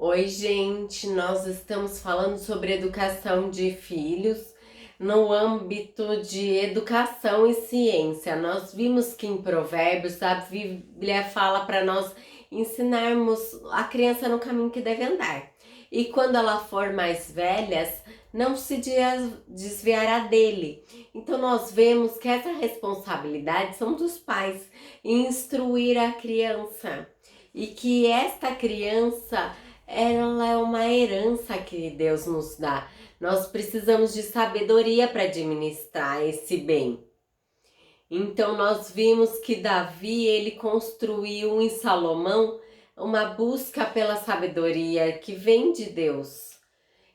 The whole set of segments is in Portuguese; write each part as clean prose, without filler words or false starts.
Oi, gente, nós estamos falando sobre educação de filhos no âmbito de educação e ciência. Nós vimos que em Provérbios a Bíblia fala para nós ensinarmos a criança no caminho que deve andar. E quando ela for mais velha, não se desviará dele. Então nós vemos que essa responsabilidade são dos pais em instruir a criança. E que esta criança ela é uma herança que Deus nos dá. Nós precisamos de sabedoria para administrar esse bem. Então nós vimos que Davi, ele construiu em Salomão uma busca pela sabedoria que vem de Deus.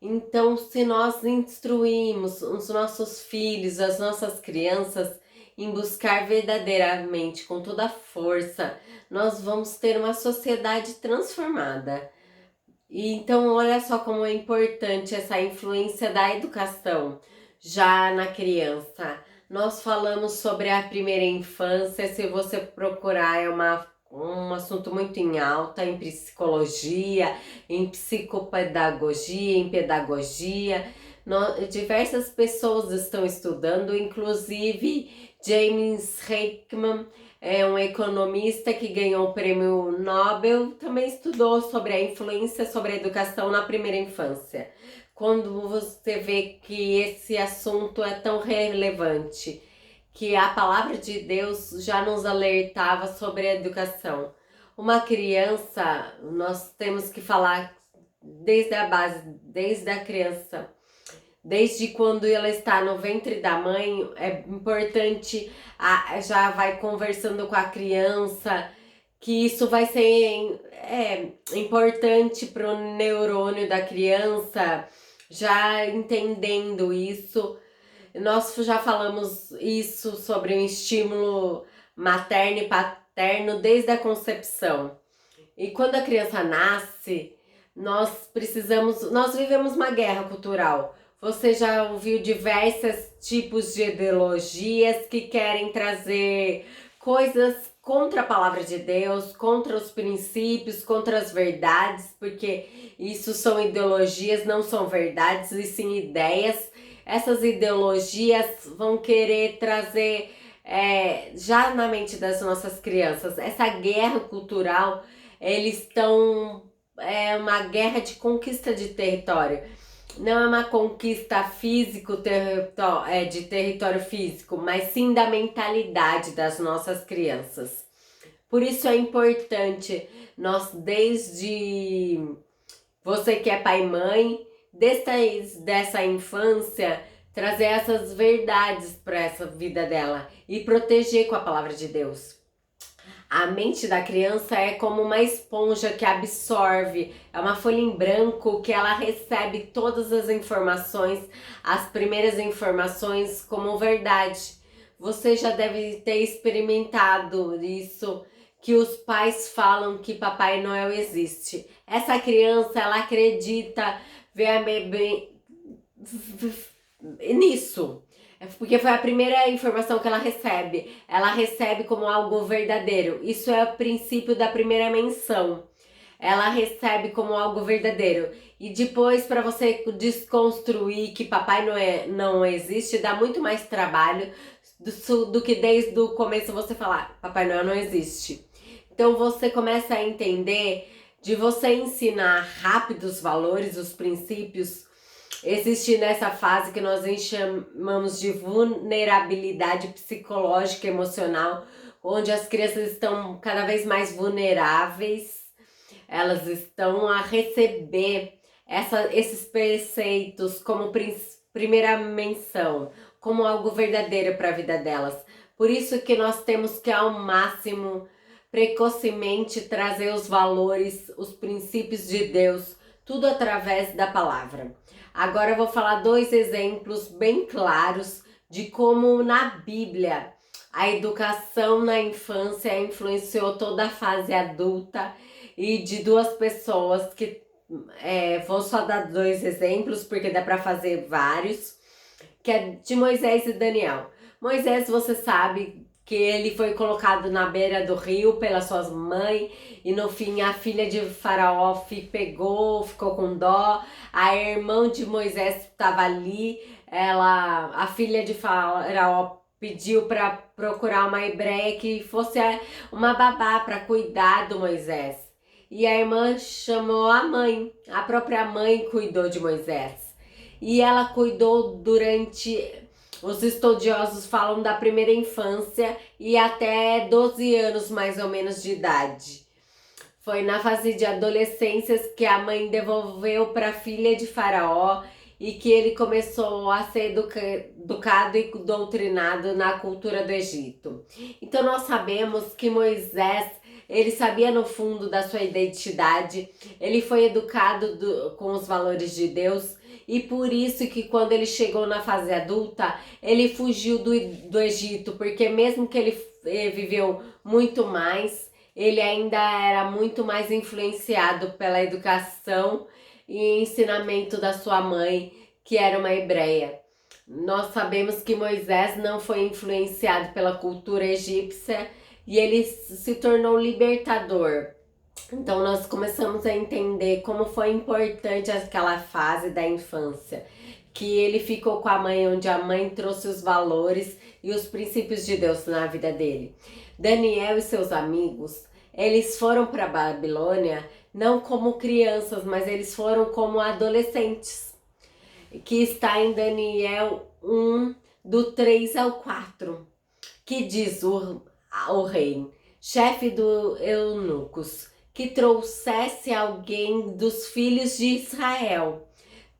Então, se nós instruímos os nossos filhos, as nossas crianças em buscar verdadeiramente com toda a força, nós vamos ter uma sociedade transformada. E então, olha só como é importante essa influência da educação já na criança. Nós falamos sobre a primeira infância, se você procurar, é um assunto muito em alta em psicologia, em psicopedagogia, em pedagogia. Diversas pessoas estão estudando, inclusive James Heckman, é um economista que ganhou o prêmio Nobel, também estudou sobre a influência sobre a educação na primeira infância. Quando você vê que esse assunto é tão relevante, que a palavra de Deus já nos alertava sobre a educação. Uma criança, nós temos que falar desde a base, desde a criança. Desde quando ela está no ventre da mãe, é importante, já vai conversando com a criança, que isso vai ser importante para o neurônio da criança, já entendendo isso. Nós já falamos isso sobre o estímulo materno e paterno desde a concepção. E quando a criança nasce, nós vivemos uma guerra cultural. Você já ouviu diversos tipos de ideologias que querem trazer coisas contra a palavra de Deus, contra os princípios, contra as verdades, porque isso são ideologias, não são verdades, e sim ideias. Essas ideologias vão querer trazer já na mente das nossas crianças essa guerra cultural. Eles estão uma guerra de conquista de território. Não é uma conquista de território físico, mas sim da mentalidade das nossas crianças. Por isso é importante nós, desde você que é pai e mãe, desde dessa infância, trazer essas verdades para essa vida dela e proteger com a palavra de Deus. A mente da criança é como uma esponja que absorve, é uma folha em branco que ela recebe todas as informações, as primeiras informações como verdade. Você já deve ter experimentado isso, que os pais falam que Papai Noel existe. Essa criança, ela acredita nisso. É porque foi a primeira informação que ela recebe. Ela recebe como algo verdadeiro. Isso é o princípio da primeira menção. Ela recebe como algo verdadeiro. E depois, para você desconstruir que Papai não existe, dá muito mais trabalho do que desde o começo você falar: Papai Noel não existe. Então você começa a entender, de você ensinar rápido os valores, os princípios. Existe nessa fase que nós chamamos de vulnerabilidade psicológica e emocional, onde as crianças estão cada vez mais vulneráveis, elas estão a receber esses preceitos como primeira menção, como algo verdadeiro para a vida delas. Por isso que nós temos que ao máximo, precocemente, trazer os valores, os princípios de Deus, tudo através da palavra. Agora eu vou falar 2 exemplos bem claros de como na Bíblia a educação na infância influenciou toda a fase adulta, e de 2 pessoas que vou só dar 2 exemplos porque dá para fazer vários, que é de Moisés e Daniel. Moisés, você sabe que ele foi colocado na beira do rio pela sua mãe, e no fim a filha de Faraó pegou, ficou com dó. A irmã de Moisés estava ali, a filha de Faraó pediu para procurar uma hebreia que fosse uma babá para cuidar do Moisés. E a irmã chamou a mãe, a própria mãe cuidou de Moisés. E ela cuidou durante, os estudiosos falam, da primeira infância e até 12 anos mais ou menos de idade. Foi na fase de adolescência que a mãe devolveu para a filha de Faraó e que ele começou a ser educado e doutrinado na cultura do Egito. Então nós sabemos que Moisés, ele sabia no fundo da sua identidade, ele foi educado com os valores de Deus, e por isso que quando ele chegou na fase adulta, ele fugiu do Egito, porque mesmo que ele viveu muito mais, ele ainda era muito mais influenciado pela educação e ensinamento da sua mãe, que era uma hebreia. Nós sabemos que Moisés não foi influenciado pela cultura egípcia e ele se tornou libertador. Então nós começamos a entender como foi importante aquela fase da infância, que ele ficou com a mãe, onde a mãe trouxe os valores e os princípios de Deus na vida dele. Daniel e seus amigos, eles foram para a Babilônia não como crianças, mas eles foram como adolescentes, que está em Daniel 1, do 3 ao 4, que diz o rei, chefe dos eunucos, que trouxesse alguém dos filhos de Israel,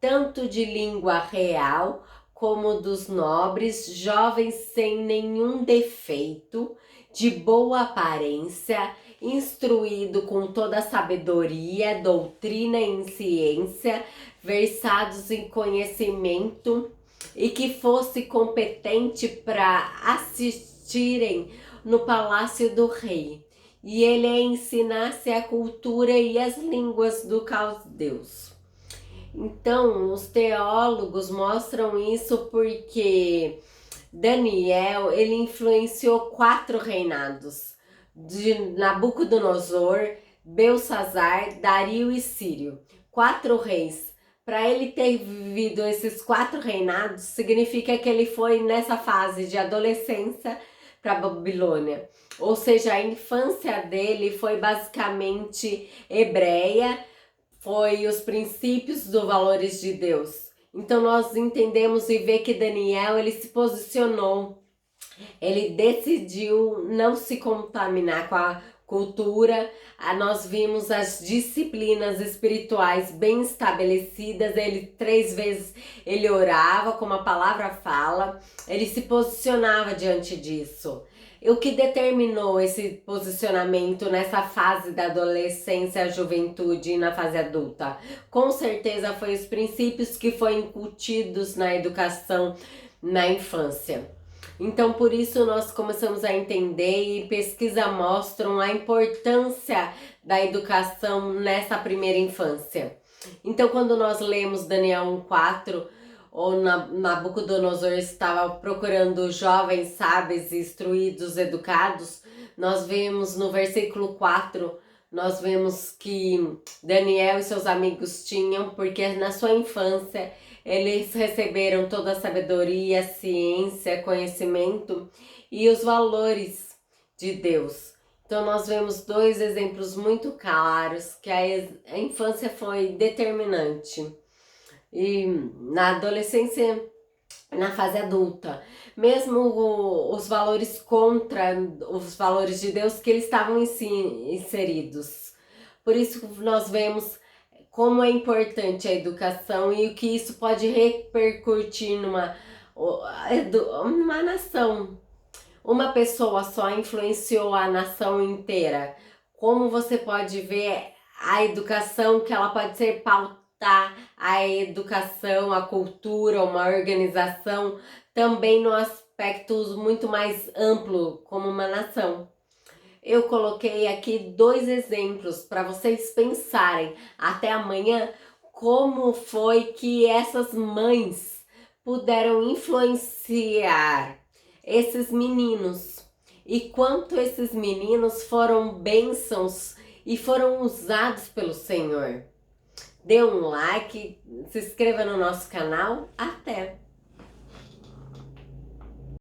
tanto de língua real como dos nobres, jovens sem nenhum defeito, de boa aparência, instruído com toda a sabedoria, doutrina e ciência, versados em conhecimento, e que fosse competente para assistirem no palácio do rei, e ele ensinasse a cultura e as línguas do caldeus. Então, os teólogos mostram isso porque Daniel, ele influenciou 4 reinados, de Nabucodonosor, Belsazar, Dario e Sírio. 4 reis. Para ele ter vivido esses 4 reinados, significa que ele foi nessa fase de adolescência para a Babilônia. Ou seja, a infância dele foi basicamente hebreia, foi os princípios dos valores de Deus. Então nós entendemos e vê que Daniel, ele se posicionou, ele decidiu não se contaminar com a cultura. Nós vimos as disciplinas espirituais bem estabelecidas. Ele 3 vezes ele orava, como a palavra fala, ele se posicionava diante disso. E o que determinou esse posicionamento nessa fase da adolescência, juventude e na fase adulta? Com certeza foi os princípios que foram incutidos na educação na infância. Então por isso nós começamos a entender, e pesquisas mostram a importância da educação nessa primeira infância. Então quando nós lemos Daniel 1:4, ou Nabucodonosor estava procurando jovens sábios, instruídos, educados, nós vemos no versículo 4, nós vemos que Daniel e seus amigos tinham, porque na sua infância eles receberam toda a sabedoria, ciência, conhecimento e os valores de Deus. Então nós vemos 2 exemplos muito claros que a infância foi determinante. E na adolescência, na fase adulta, mesmo os valores contra os valores de Deus, que eles estavam inseridos. Por isso nós vemos como é importante a educação e o que isso pode repercutir numa nação. Uma pessoa só influenciou a nação inteira. Como você pode ver a educação, que ela pode ser pautada, a educação, a cultura, uma organização, também no aspecto muito mais amplo, como uma nação. Eu coloquei aqui 2 exemplos para vocês pensarem até amanhã como foi que essas mães puderam influenciar esses meninos. e quanto esses meninos foram bênçãos e foram usados pelo Senhor. Dê um like, se inscreva no nosso canal. Até!